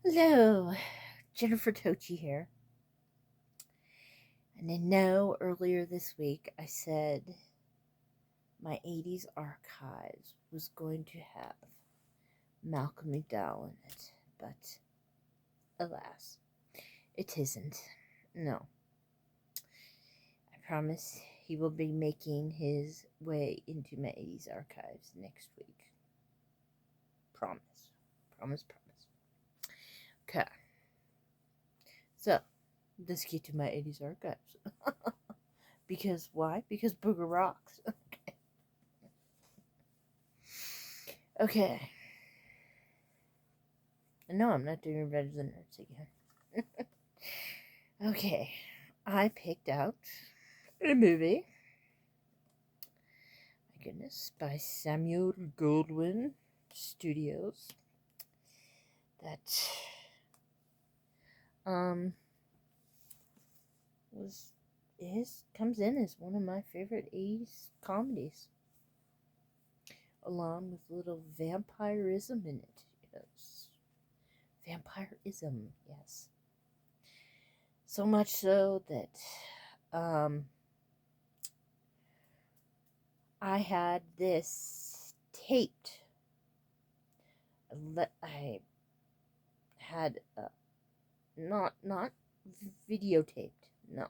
Hello, Jennifer Tochi here. And I know earlier this week I said my 80s archives was going to have Malcolm McDowell in it, but alas, it isn't. No. I promise he will be making his way into my 80s archives next week. Promise. Promise, promise. Okay. So, let's get to my 80s archives. Because why? Because Booger rocks. Okay. No, I'm not doing Revenge of the Nerds again. Okay. I picked out a movie. My goodness. By Samuel Goldwyn Studios. That comes in as one of my favorite 80s comedies. Along with a little vampirism in it. Yes. Vampirism, yes. So much so that I had this taped. I had not videotaped. No,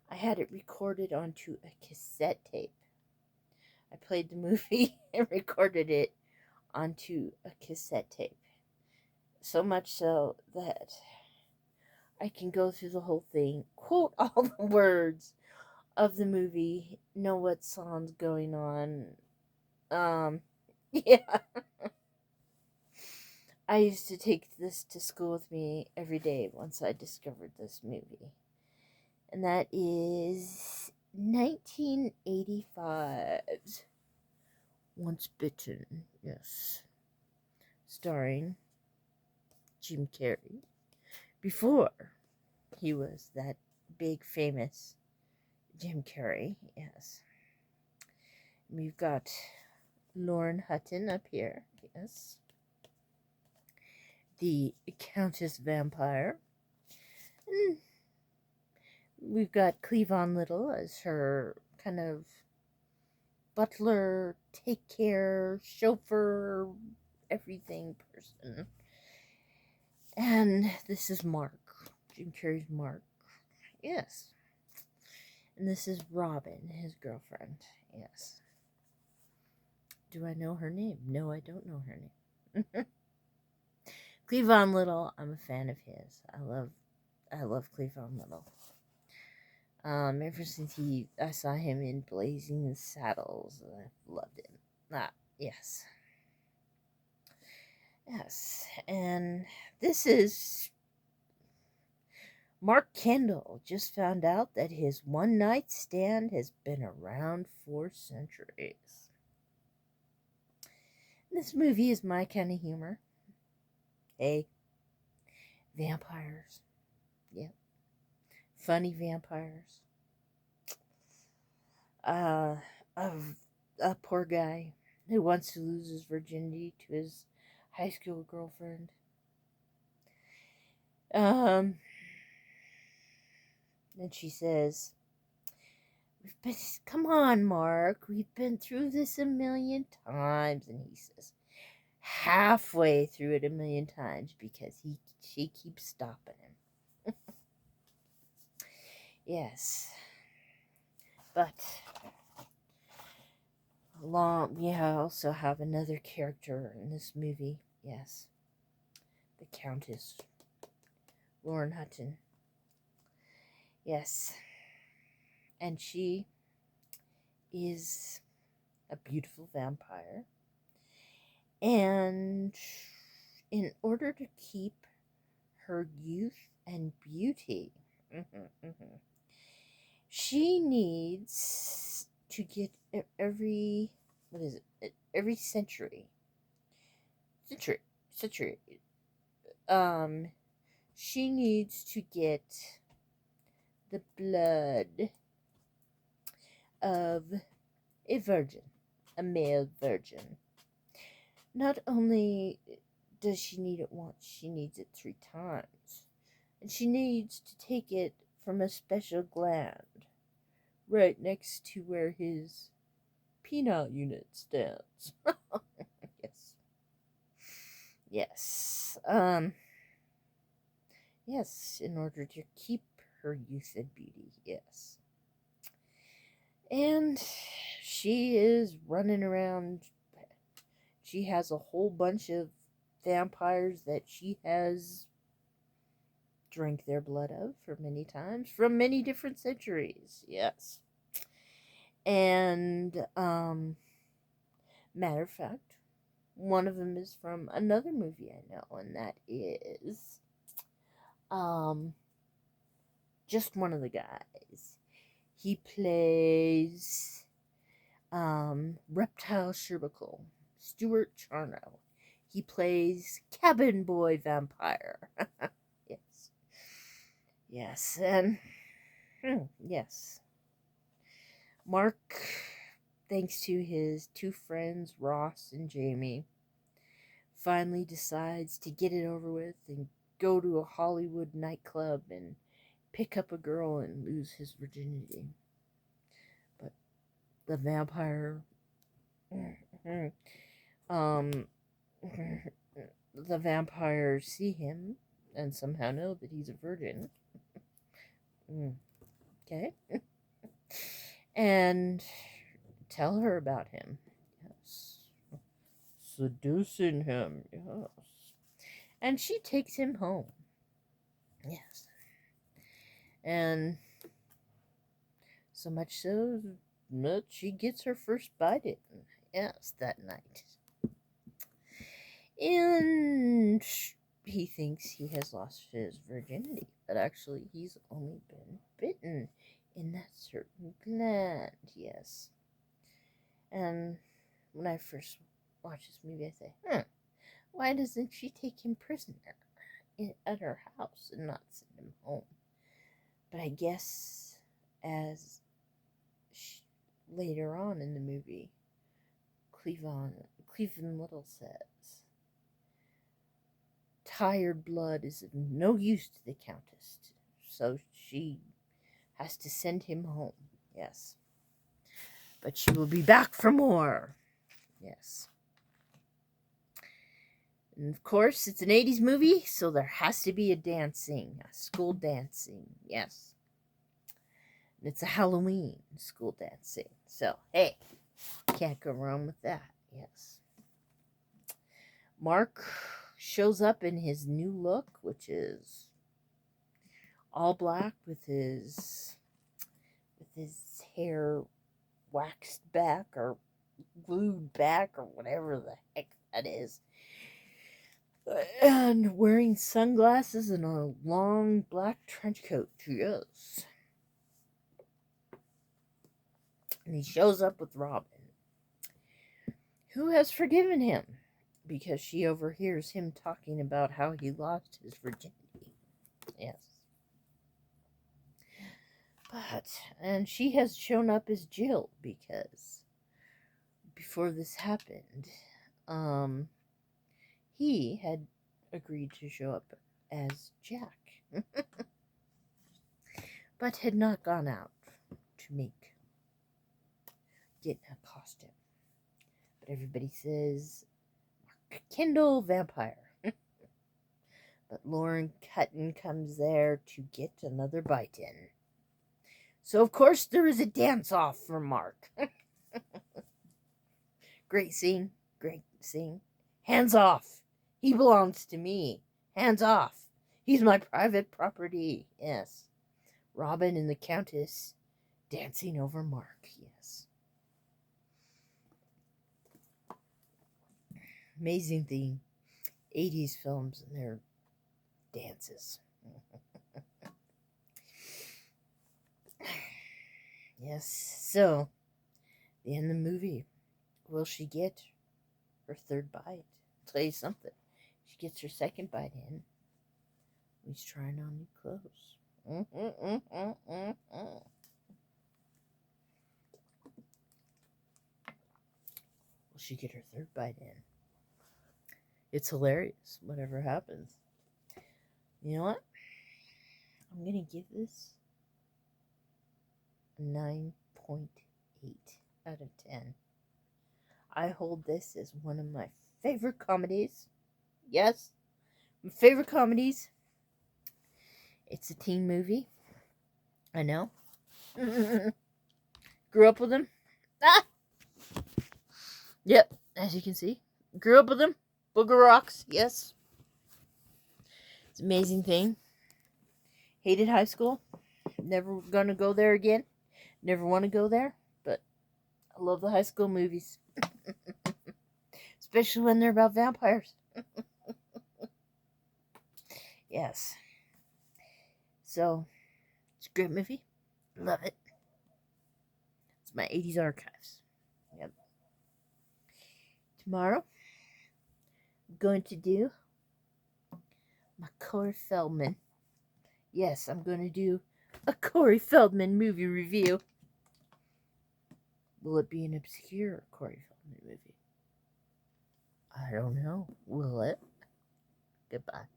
I had it recorded onto a cassette tape. I played the movie and recorded it onto a cassette tape. So much so that I can go through the whole thing, quote all the words of the movie, know what song's going on. Yeah. I used to take this to school with me every day once I discovered this movie. And that is 1985's Once Bitten, yes. Starring Jim Carrey. Before he was that big famous Jim Carrey, yes. We've got Lauren Hutton up here, yes. The Countess Vampire. And we've got Cleavon Little as her kind of butler, take care, chauffeur, everything person. And this is Mark, Jim Carrey's Mark. Yes. And this is Robin, his girlfriend. Yes. Do I know her name? No, I don't know her name. Cleavon Little, I'm a fan of his. I love Cleavon Little. Ever since I saw him in Blazing Saddles, I loved him. Yes. Yes, and this is Mark Kendall just found out that his one night stand has been around for centuries. This movie is my kind of humor. Hey, vampires. Yep. Funny vampires. Uh, a poor guy who wants to lose his virginity to his high school girlfriend. And she says, come on, Mark, we've been through this a million times. And he says, halfway through it a million times because she keeps stopping him. Yes. But we also have another character in this movie. Yes. The Countess. Lauren Hutton. Yes. And she is a beautiful vampire. And in order to keep her youth and beauty, she needs to get every century, she needs to get the blood of a virgin, a male virgin. Not only does she need it once? She needs it 3 times. And she needs to take it from a special gland right next to where his penile unit stands. Yes. Yes. Yes, in order to keep her youth and beauty. Yes. And she is running around. She has a whole bunch of vampires that she has drank their blood of for many times from many different centuries. Yes. And matter of fact, one of them is from another movie I know, and that is just one of the guys. He plays Reptile Sherbicle, Stuart Charno. He plays Cabin Boy Vampire. Yes. Yes, and yes. Mark, thanks to his 2 friends, Ross and Jamie, finally decides to get it over with and go to a Hollywood nightclub and pick up a girl and lose his virginity. But the vampire, the vampires see him and somehow know that he's a virgin. Okay. And tell her about him. Yes. Seducing him. Yes. And she takes him home. Yes. And so much so that she gets her first bite in. Yes, that night. And he thinks he has lost his virginity, but actually he's only been bitten in that certain gland. Yes. And when I first watched this movie, I say, why doesn't she take him prisoner at her house and not send him home? But I guess as later on in the movie, Cleveland Little says, tired blood is of no use to the Countess, so she has to send him home. Yes. But she will be back for more. Yes. And of course, it's an 80's movie, so there has to be a school dancing. Yes. And it's a Halloween school dancing. So, hey, can't go wrong with that. Yes. Mark shows up in his new look, which is all black with his hair waxed back or glued back or whatever the heck that is. And wearing sunglasses and a long black trench coat. Yes. And he shows up with Robin, who has forgiven him because she overhears him talking about how he lost his virginity. Yes. And she has shown up as Jill because before this happened, he had agreed to show up as Jack, but had not gone out to get a costume. But everybody says, Kendall vampire. But Lauren Cutton comes there to get another bite in. So, of course, there is a dance-off for Mark. Great scene. Hands off. He belongs to me. Hands off. He's my private property. Yes. Robin and the Countess dancing over Mark. Yes. Amazing thing. 80's films and their dances. Yes. So, the end of the movie. Will she get her third bite? I'll tell you something. She gets her second bite in. He's trying on new clothes. Will she get her third bite in? It's hilarious, whatever happens. You know what? I'm going to give this a 9.8 out of 10. I hold this as one of my favorite comedies. Yes, my favorite comedies. It's a teen movie. I know. Grew up with them. Ah! Yep, as you can see. Grew up with them. Booger Rocks, yes. It's an amazing thing. Hated high school. Never gonna go there again. Never want to go there. But I love the high school movies. Especially when they're about vampires. Yes. So, it's a great movie. Love it. It's my 80s archives. Yep. Tomorrow, I'm going to do my Corey Feldman. Yes, I'm going to do a Corey Feldman movie review. Will it be an obscure Corey Feldman movie? I don't know. Will it? Goodbye.